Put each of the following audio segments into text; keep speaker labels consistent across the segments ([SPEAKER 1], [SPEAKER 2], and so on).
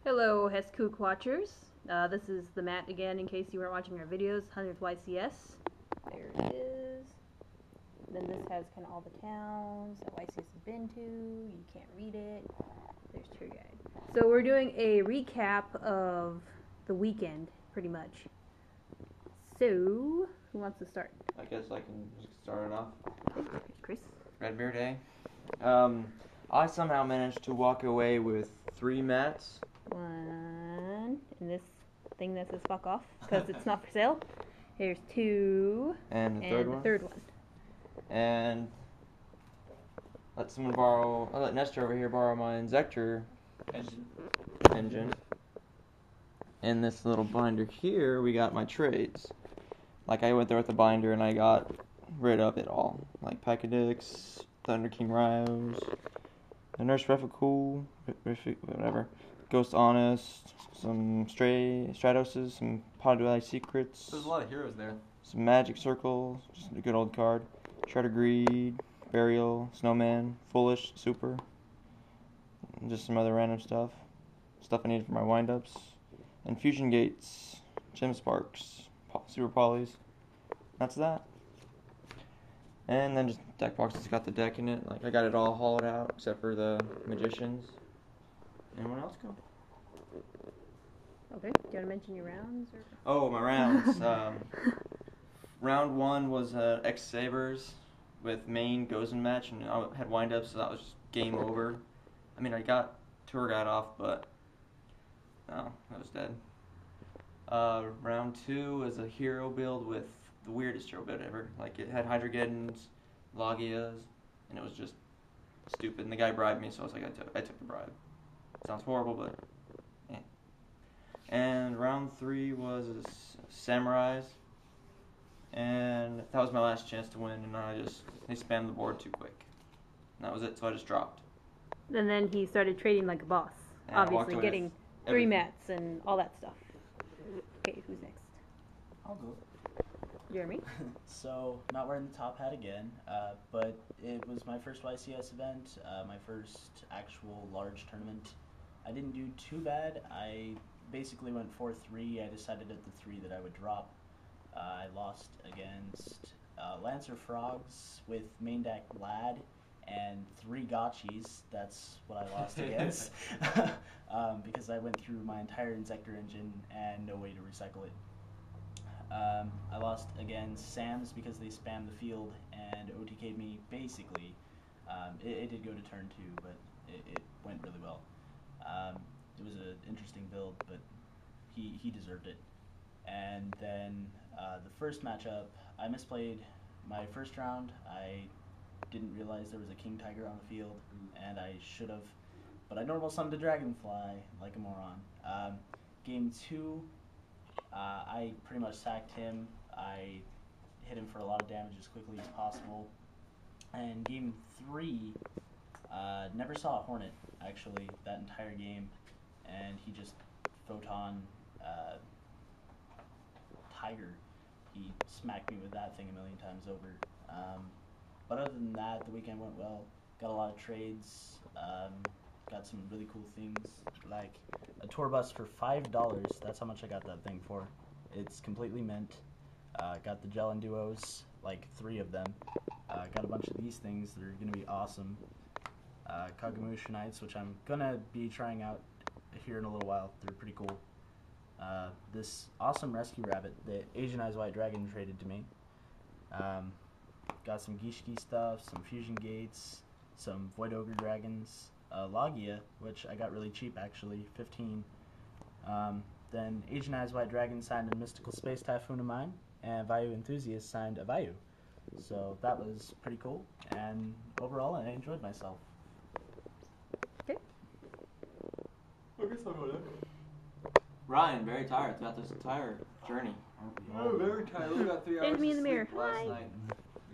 [SPEAKER 1] Hello, Hescook watchers. This is the Matt again, in case you weren't watching our videos. 100th YCS. There it is. Then this has kind of all the towns that YCS has been to. You can't read it. There's tour guide. So we're doing a recap of the weekend, pretty much. So, who wants to start?
[SPEAKER 2] I guess I can just start it off.
[SPEAKER 1] Okay, Chris.
[SPEAKER 2] Red Bear Day. I somehow managed to walk away with 3 mats.
[SPEAKER 1] One. And this thing that says fuck off, because it's not for sale. Here's 2.
[SPEAKER 2] And the
[SPEAKER 1] third one.
[SPEAKER 2] And let Nestor over here borrow my Injector engine. In this little binder here, we got my trades. Like, I went there with the binder and I got rid of it all. Like Pacadix, Thunder King Rios, the Nurse Reficool, whatever. Ghost Honest, some Stratoses, some Pod Secrets.
[SPEAKER 3] There's a lot of heroes there.
[SPEAKER 2] Some Magic Circle, just a good old card. Shredder Greed, Burial, Snowman, Foolish, Super. And just some other random stuff. Stuff I needed for my windups. And Fusion Gates, Gem Sparks, Super Polys. That's that. And then just deck box that's got the deck in it. Like, I got it all hauled out except for the Magicians. Anyone else go?
[SPEAKER 1] Okay. Do you want to mention your rounds? Or?
[SPEAKER 2] Oh, my rounds. Round 1 was X Sabers with main Gozen match, and I had windups, so that was just game over. I mean, I got tour guide off, but no, I was dead. Round 2 was a hero build with the weirdest hero build ever. Like, it had Hydrogeddons, Logias, and it was just stupid. And the guy bribed me, so I was like, I took the bribe. Sounds horrible, but eh. And round 3 was Samurais, and that was my last chance to win, and they spammed the board too quick. And that was it, so I just dropped.
[SPEAKER 1] And then he started trading like a boss,
[SPEAKER 2] And I walked
[SPEAKER 1] obviously,
[SPEAKER 2] away
[SPEAKER 1] getting
[SPEAKER 2] with
[SPEAKER 1] 3
[SPEAKER 2] everything.
[SPEAKER 1] mats and all that stuff. Okay, who's next?
[SPEAKER 4] I'll go.
[SPEAKER 1] Jeremy?
[SPEAKER 4] So, not wearing the top hat again, but it was my first YCS event, my first actual large tournament. I didn't do too bad. I basically went 4-3. I decided at the 3 that I would drop. I lost against Lancer Frogs with main deck Lad and 3 Gotchis. That's what I lost against. Because I went through my entire Injector engine and no way to recycle it. I lost against Sam's because they spammed the field and OTK'd me basically. It did go to turn 2, but it went really well. It was an interesting build, but he deserved it. And then the first matchup, I misplayed my first round. I didn't realize there was a King Tiger on the field, and I should have. But I normal summoned a Dragonfly like a moron. Game 2, I pretty much sacked him. I hit him for a lot of damage as quickly as possible. And game 3, never saw a Hornet, actually, that entire game. And he just photon Tiger. He smacked me with that thing a million times over. But other than that, the weekend went well. Got a lot of trades. Got some really cool things, like a tour bus for $5. That's how much I got that thing for. It's completely mint. Got the Gel and Duos, like 3 of them. Got a bunch of these things that are going to be awesome. Kagamusha Knights, which I'm going to be trying out here in a little while. They're pretty cool. This awesome Rescue Rabbit that Asian Eyes White Dragon traded to me. Got some Gishki stuff, some Fusion Gates, some Void Ogre Dragons, Logia, which I got really cheap actually, 15. Then Asian Eyes White Dragon signed a Mystical Space Typhoon of mine, and Vayu Enthusiast signed a Vayu. So that was pretty cool, and overall I enjoyed myself.
[SPEAKER 1] Okay.
[SPEAKER 3] I guess I'll go there.
[SPEAKER 2] Ryan, very tired throughout this entire journey.
[SPEAKER 3] I'm very tired. We got 3 hours
[SPEAKER 1] Look me in
[SPEAKER 3] of
[SPEAKER 1] the mirror.
[SPEAKER 3] sleep last
[SPEAKER 1] Hi.
[SPEAKER 3] night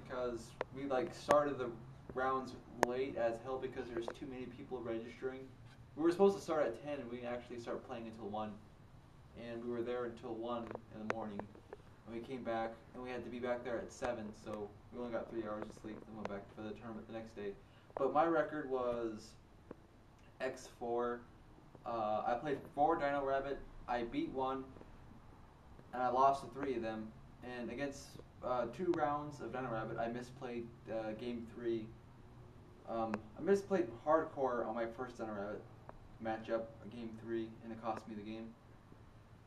[SPEAKER 3] because we started the rounds late as hell because there's too many people registering. We were supposed to start at 10 and we actually started playing until 1. And we were there until 1 in the morning. And we came back and we had to be back there at 7, so we only got 3 hours of sleep and went back for the tournament the next day. But my record was X4, I played 4 Dino Rabbit. I beat 1, and I lost to 3 of them. And against 2 rounds of Dino Rabbit, I misplayed game 3. I misplayed hardcore on my first Dino Rabbit matchup, game 3, and it cost me the game.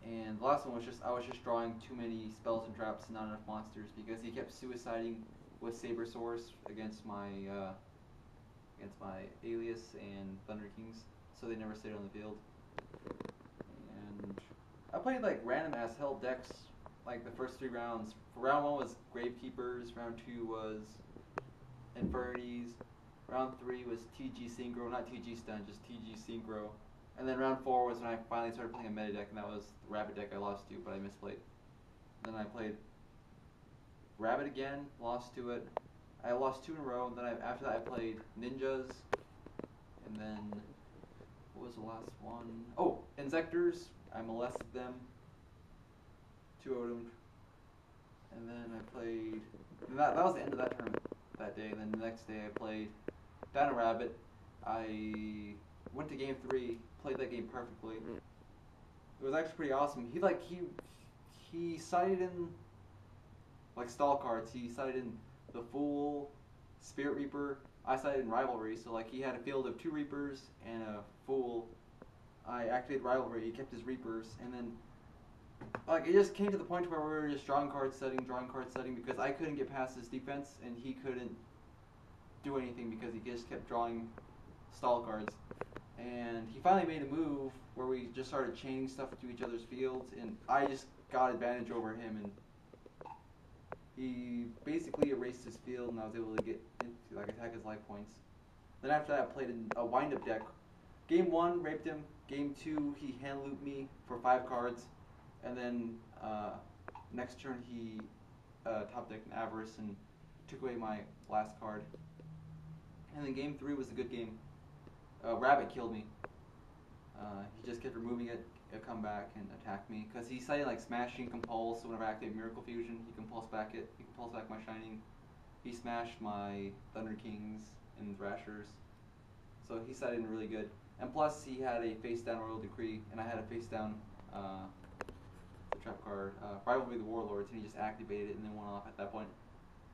[SPEAKER 3] And the last one was I was just drawing too many spells and traps and not enough monsters because he kept suiciding with Sabersaurus against my Alias and Thunder Kings, so they never stayed on the field. And I played like random as hell decks like the first 3 rounds. Round 1 was Gravekeepers, round 2 was Infernities, round 3 was TG Synchro, not TG Stun, just TG Synchro. And then round 4 was when I finally started playing a meta deck, and that was the Rabbit deck I lost to, but I misplayed. Then I played Rabbit again, lost to it. I lost 2 in a row, and then after that I played Ninjas, and then, what was the last one? Oh, Insectors, I molested them, 2-0'd them, and then I played, that was the end of that tournament that day, and then the next day I played Dino Rabbit. I went to game 3, played that game perfectly. It was actually pretty awesome. He sided in like stall cards. He sided in the Fool, Spirit Reaper. I sided in Rivalry, so like he had a field of 2 Reapers and a Fool. I activated Rivalry. He kept his Reapers, and then like it just came to the point where we were just drawing card setting because I couldn't get past his defense and he couldn't do anything because he just kept drawing stall cards. And he finally made a move where we just started chaining stuff to each other's fields, and I just got advantage over him, and he basically erased his field, and I was able to get into, like, attack his life points. Then after that, I played a wind-up deck. Game 1, raped him. Game 2, he hand looped me for 5 cards, and then next turn he top decked an Avarice and took away my last card. And then game 3 was a good game. Rabbit killed me. He just kept removing it, come back and attack me because he sided like Smashing, Compulse. So whenever I activate Miracle Fusion, he compulse back my Shining. He smashed my Thunder Kings and Thrashers, so he sided in really good. And plus, he had a face down Royal Decree, and I had a face down the trap card, Rivalry the Warlords, and he just activated it and then went off at that point.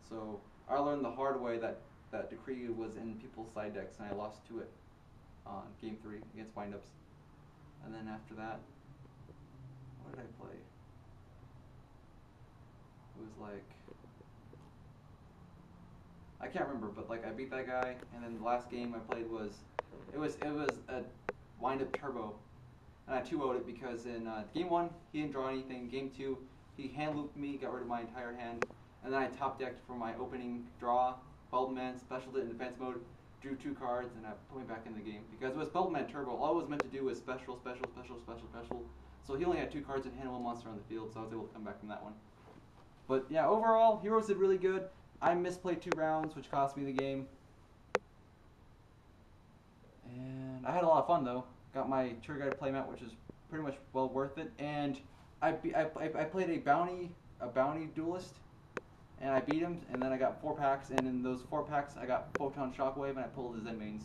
[SPEAKER 3] So I learned the hard way that Decree was in people's side decks, and I lost to it on game 3 against windups. And then after that, what did I play? It was like, I can't remember, but like I beat that guy, and then the last game I played was a wind-up turbo, and I 2-0'd it because in game 1 he didn't draw anything. Game 2 he hand looped me, got rid of my entire hand, and then I top decked for my opening draw, Bulbman, specialed it in defense mode, drew 2 cards, and I put me back in the game because it was Bulbman turbo. All it was meant to do was special. So he only had 2 cards and hand 1 monster on the field, so I was able to come back from that one. But yeah, overall, Heroes did really good. I misplayed 2 rounds, which cost me the game. And I had a lot of fun though. Got my tour guide playmat, which is pretty much well worth it. And I played a bounty duelist, and I beat him. And then I got 4 packs, and in those 4 packs, I got Photon Shockwave, and I pulled his Zenmaines.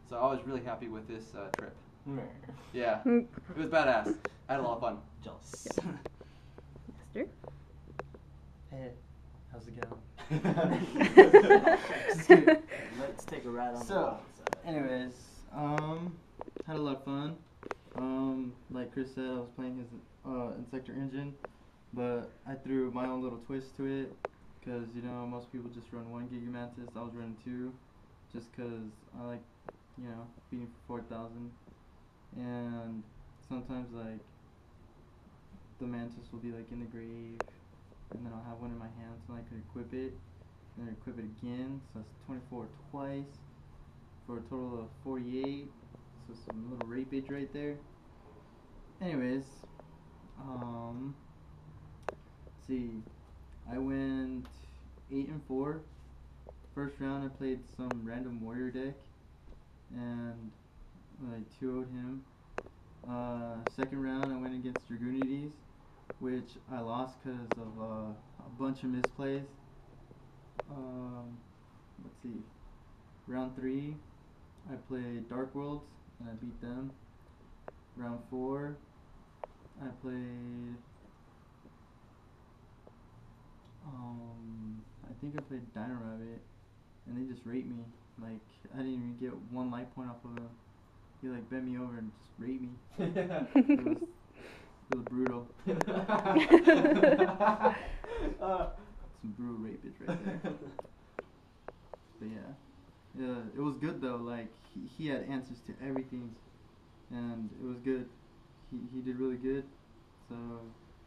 [SPEAKER 3] So I was really happy with this trip. Yeah, it was badass. I had a lot of fun.
[SPEAKER 4] Jealous.
[SPEAKER 1] Master?
[SPEAKER 5] Hey, how's it going?
[SPEAKER 4] Let's take a ride on the
[SPEAKER 5] So,
[SPEAKER 4] wild side.
[SPEAKER 5] anyways, had a lot of fun. Like Chris said, I was playing his Insector engine, but I threw my own little twist to it, because, you know, most people just run 1 Gigamantis. I was running 2, just because I like, you know, beating for 4,000, and sometimes, like, the Mantis will be, like, in the grave, and then I'll have one in my hand so I can equip it, and then equip it again, so that's 24 twice, for a total of 48, so some little rapage right there. Anyways, let's see, I went 8-4. First round I played some random warrior deck, and I 2-0'd him. Second round I went against Dragoonides, which I lost because of a bunch of misplays. Let's see, round 3 I played Dark Worlds, and I beat them. round 4, I played. I think I played Dino Rabbit, and they just raped me. Like, I didn't even get 1 life point off of him. He like bent me over and just raped me. It was brutal. Some brutal rapists right there. But yeah, it was good though. Like he had answers to everything, and it was good. He did really good. So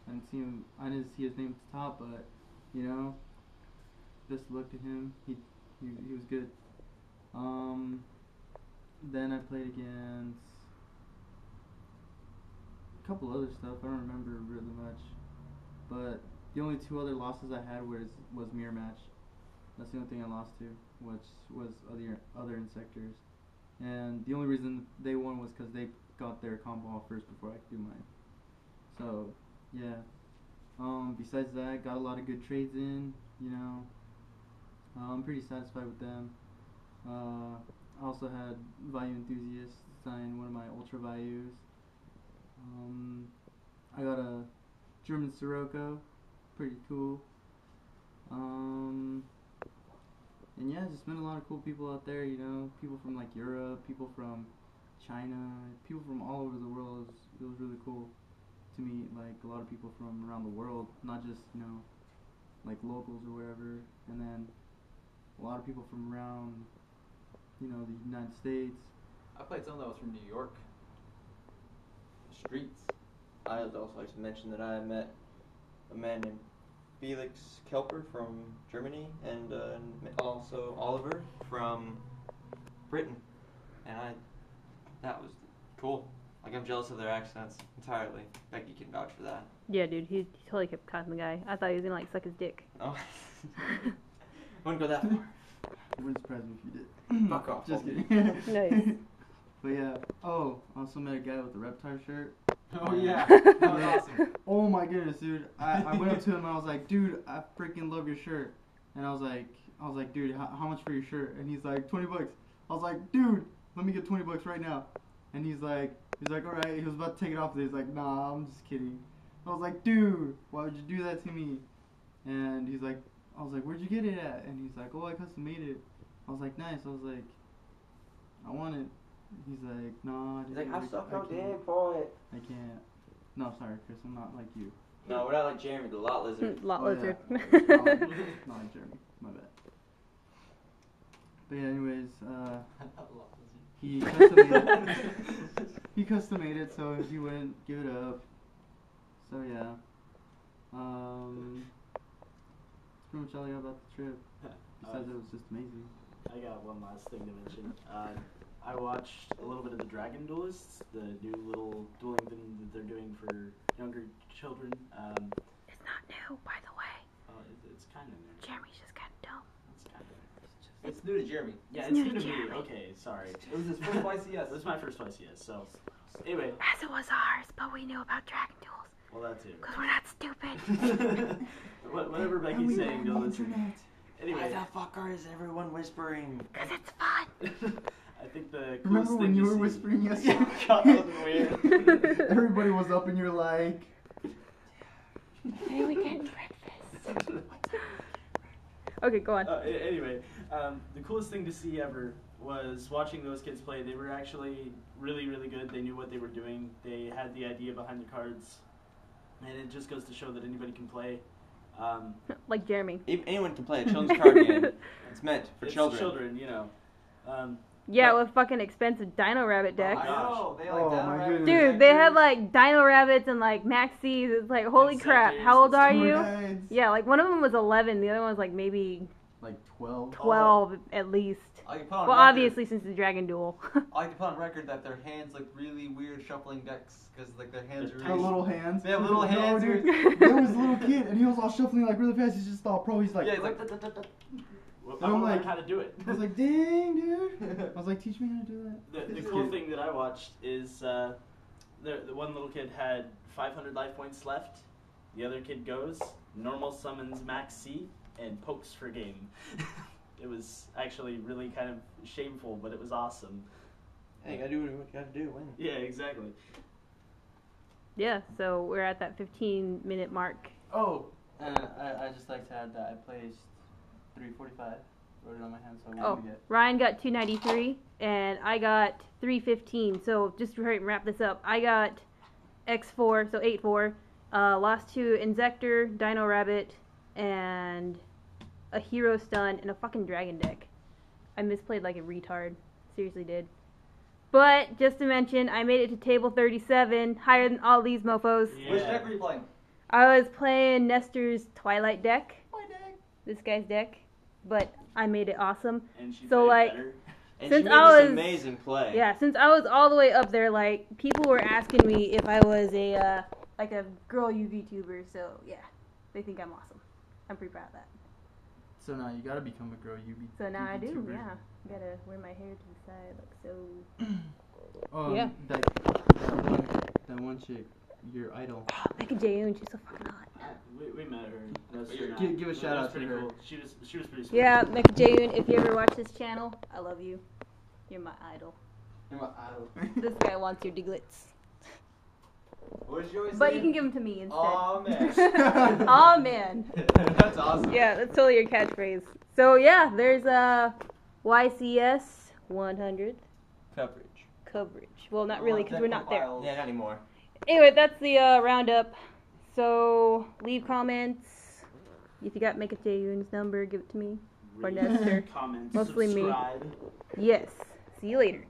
[SPEAKER 5] I didn't see his name at the top, but you know, best of luck to him. He was good. Then I played against a couple other stuff. I don't remember really much, but the only 2 other losses I had was mirror match. That's the only thing I lost to, which was other insectors. And the only reason they won was because they got their combo off first before I could do mine. So yeah. Besides that, got a lot of good trades in. You know, I'm pretty satisfied with them. I also had Value Enthusiast sign one of my Ultra Values. I got a German Sirocco, pretty cool. And yeah, just met a lot of cool people out there, you know, people from like Europe, people from China, people from all over the world. It was really cool to meet like a lot of people from around the world, not just, you know, like locals or wherever, and then a lot of people from around, you know, the United States.
[SPEAKER 3] I played someone that was from New York. Streets.
[SPEAKER 2] I would also like to mention that I met a man named Felix Kelper from Germany, and also Oliver from Britain, and that was cool. Like, I'm jealous of their accents entirely. Becky can vouch for that.
[SPEAKER 1] Yeah, dude, he totally kept caught the guy. I thought he was gonna like suck his dick.
[SPEAKER 2] Oh, wouldn't go that far.
[SPEAKER 5] It wouldn't surprise me if you did.
[SPEAKER 2] Fuck off.
[SPEAKER 5] Just kidding.
[SPEAKER 1] Nice.
[SPEAKER 5] But yeah. Oh, I also met a guy with a Reptar shirt.
[SPEAKER 3] Oh yeah, that was awesome.
[SPEAKER 5] Oh my goodness, dude. I went up to him and I was like, dude, I freaking love your shirt. And I was like, dude, how much for your shirt? And he's like, $20. I was like, dude, let me get $20 right now. And he's like, all right. He was about to take it off. And he's like, nah, I'm just kidding. I was like, dude, why would you do that to me? And he's like, I was like, where'd you get it at? And he's like, oh, I custom made it. I was like, nice. I was like, I want it. He's like, no.
[SPEAKER 2] He's like, I suck no dick for it.
[SPEAKER 5] I can't. No, sorry, Chris. I'm not like you.
[SPEAKER 2] No, we're not like Jeremy, the lot lizard.
[SPEAKER 1] Lot lizard.
[SPEAKER 5] Yeah. Not like Jeremy. My bad. But yeah, anyways, he custom made it, so he wouldn't give it up. So yeah. That's pretty much all I got about the trip. Besides, it was just amazing.
[SPEAKER 4] I got one last thing to mention. I watched a little bit of the Dragon Duelists, the new little dueling thing that they're doing for younger children.
[SPEAKER 1] It's not new, by the way.
[SPEAKER 4] It's kind of new.
[SPEAKER 1] Jeremy's just kind of dumb.
[SPEAKER 4] It's kind of new.
[SPEAKER 3] It's new to Jeremy.
[SPEAKER 4] Yeah,
[SPEAKER 1] It's
[SPEAKER 4] it's
[SPEAKER 1] new
[SPEAKER 4] new
[SPEAKER 1] to
[SPEAKER 4] to me.
[SPEAKER 1] Jeremy.
[SPEAKER 4] Okay, sorry.
[SPEAKER 3] It was his first YCS.
[SPEAKER 4] It was my first YCS, so anyway.
[SPEAKER 1] As it was ours, but we knew about Dragon Duels.
[SPEAKER 4] Well, that too.
[SPEAKER 1] Because we're not stupid.
[SPEAKER 4] Whatever Becky's saying, you'll listen. Anyway.
[SPEAKER 2] Why the fuck is everyone whispering?
[SPEAKER 1] Because it's fun.
[SPEAKER 4] I think the coolest
[SPEAKER 5] Remember
[SPEAKER 4] thing
[SPEAKER 5] when you
[SPEAKER 4] to
[SPEAKER 5] were
[SPEAKER 4] see-
[SPEAKER 5] whispering yesterday?
[SPEAKER 2] God, that was weird.
[SPEAKER 5] Everybody was up and you're like,
[SPEAKER 1] Hey, we getting breakfast. Okay, go on.
[SPEAKER 4] Anyway, the coolest thing to see ever was watching those kids play. They were actually really, really good. They knew what they were doing. They had the idea behind the cards. And it just goes to show that anybody can play.
[SPEAKER 1] Like Jeremy.
[SPEAKER 2] Anyone can play a children's card game. It's meant for
[SPEAKER 4] It's
[SPEAKER 2] children.
[SPEAKER 4] children, you know.
[SPEAKER 1] Yeah, with fucking expensive Dino Rabbit decks.
[SPEAKER 3] I know. They
[SPEAKER 5] Oh,
[SPEAKER 3] like
[SPEAKER 5] my
[SPEAKER 3] that.
[SPEAKER 5] goodness.
[SPEAKER 1] Dude, they had like Dino Rabbits and like Maxis. It's like, holy crap. How old are you?
[SPEAKER 5] guides.
[SPEAKER 1] Yeah, like one of them was 11. The other one was like maybe
[SPEAKER 5] Like 12.
[SPEAKER 1] 12 at least.
[SPEAKER 3] I can put on
[SPEAKER 1] Well,
[SPEAKER 3] record,
[SPEAKER 1] obviously since the Dragon Duel.
[SPEAKER 3] I can put on record that their hands look really weird shuffling decks because like their hands are
[SPEAKER 5] The
[SPEAKER 3] really
[SPEAKER 5] little hands.
[SPEAKER 3] They have little hands,
[SPEAKER 5] No,
[SPEAKER 3] dude.
[SPEAKER 5] dude. There was a little kid and he was all shuffling like really fast. He's just all pro. He's like,
[SPEAKER 3] Yeah, he's like,
[SPEAKER 4] Well,
[SPEAKER 5] And
[SPEAKER 4] I
[SPEAKER 5] I'm
[SPEAKER 4] want to
[SPEAKER 5] like-
[SPEAKER 4] learn how to do it.
[SPEAKER 5] I was like, dang, dude. I was like, teach me how to do that.
[SPEAKER 4] The cool thing that I watched is the one little kid had 500 life points left. The other kid goes, normal summons Max C, and pokes for game. It was actually really kind of shameful, but it was awesome.
[SPEAKER 2] Hey, you gotta do what you gotta do, win.
[SPEAKER 4] Yeah, exactly.
[SPEAKER 1] Yeah, so we're at that 15-minute mark.
[SPEAKER 5] Oh, and I just like to add that I placed 345. Wrote it on my hand, so I won't forget.
[SPEAKER 1] Ryan got 293, and I got 315. So just to hurry and wrap this up, I got X4, so 8-4. Lost to Insector, Dino Rabbit, and a Hero Stun, and a fucking Dragon deck. I misplayed like a retard. Seriously did. But, just to mention, I made it to table 37, higher than all these mofos.
[SPEAKER 4] Yeah.
[SPEAKER 3] Which deck were you playing?
[SPEAKER 1] I was playing Nestor's Twilight deck.
[SPEAKER 3] My deck.
[SPEAKER 1] This guy's deck. But I made it awesome.
[SPEAKER 4] And she
[SPEAKER 1] So,
[SPEAKER 4] played
[SPEAKER 1] like,
[SPEAKER 4] better.
[SPEAKER 2] And
[SPEAKER 1] Since
[SPEAKER 2] she made
[SPEAKER 1] I
[SPEAKER 2] this
[SPEAKER 1] was-
[SPEAKER 2] amazing play.
[SPEAKER 1] Yeah, since I was all the way up there, like, people were asking me if I was a, like a girl YouTuber, so, yeah. They think I'm awesome. I'm pretty proud of that.
[SPEAKER 5] So now you gotta become a girl. You be.
[SPEAKER 1] So now I do,
[SPEAKER 5] YouTuber.
[SPEAKER 1] yeah. Gotta wear my hair to the side, like so.
[SPEAKER 5] Oh,
[SPEAKER 1] Yeah.
[SPEAKER 5] That one chick, your idol.
[SPEAKER 1] Becca Jayoon, she's so fucking hot.
[SPEAKER 4] We met her. That's
[SPEAKER 5] Give a shout out to her.
[SPEAKER 4] Cool. She was pretty sweet.
[SPEAKER 1] Yeah, Becca Jayoon, if you ever watch this channel, I love you. You're my idol.
[SPEAKER 5] You're my idol.
[SPEAKER 1] This guy wants your diglets.
[SPEAKER 3] What did you always
[SPEAKER 1] But
[SPEAKER 3] say?
[SPEAKER 1] you can give them to me instead.
[SPEAKER 3] Aw, man.
[SPEAKER 1] Aw, man.
[SPEAKER 3] That's awesome.
[SPEAKER 1] Yeah, that's totally your catchphrase. So, yeah, there's YCS 100 coverage. Well, not really, because we're not there.
[SPEAKER 2] Yeah, not anymore.
[SPEAKER 1] Anyway, that's the roundup. So, leave comments. If you got Make a Jayoon's number, give it to me. Or
[SPEAKER 4] Read,
[SPEAKER 1] Nestor.
[SPEAKER 4] comment,
[SPEAKER 1] Mostly me.
[SPEAKER 4] subscribe.
[SPEAKER 1] Yes. See you later.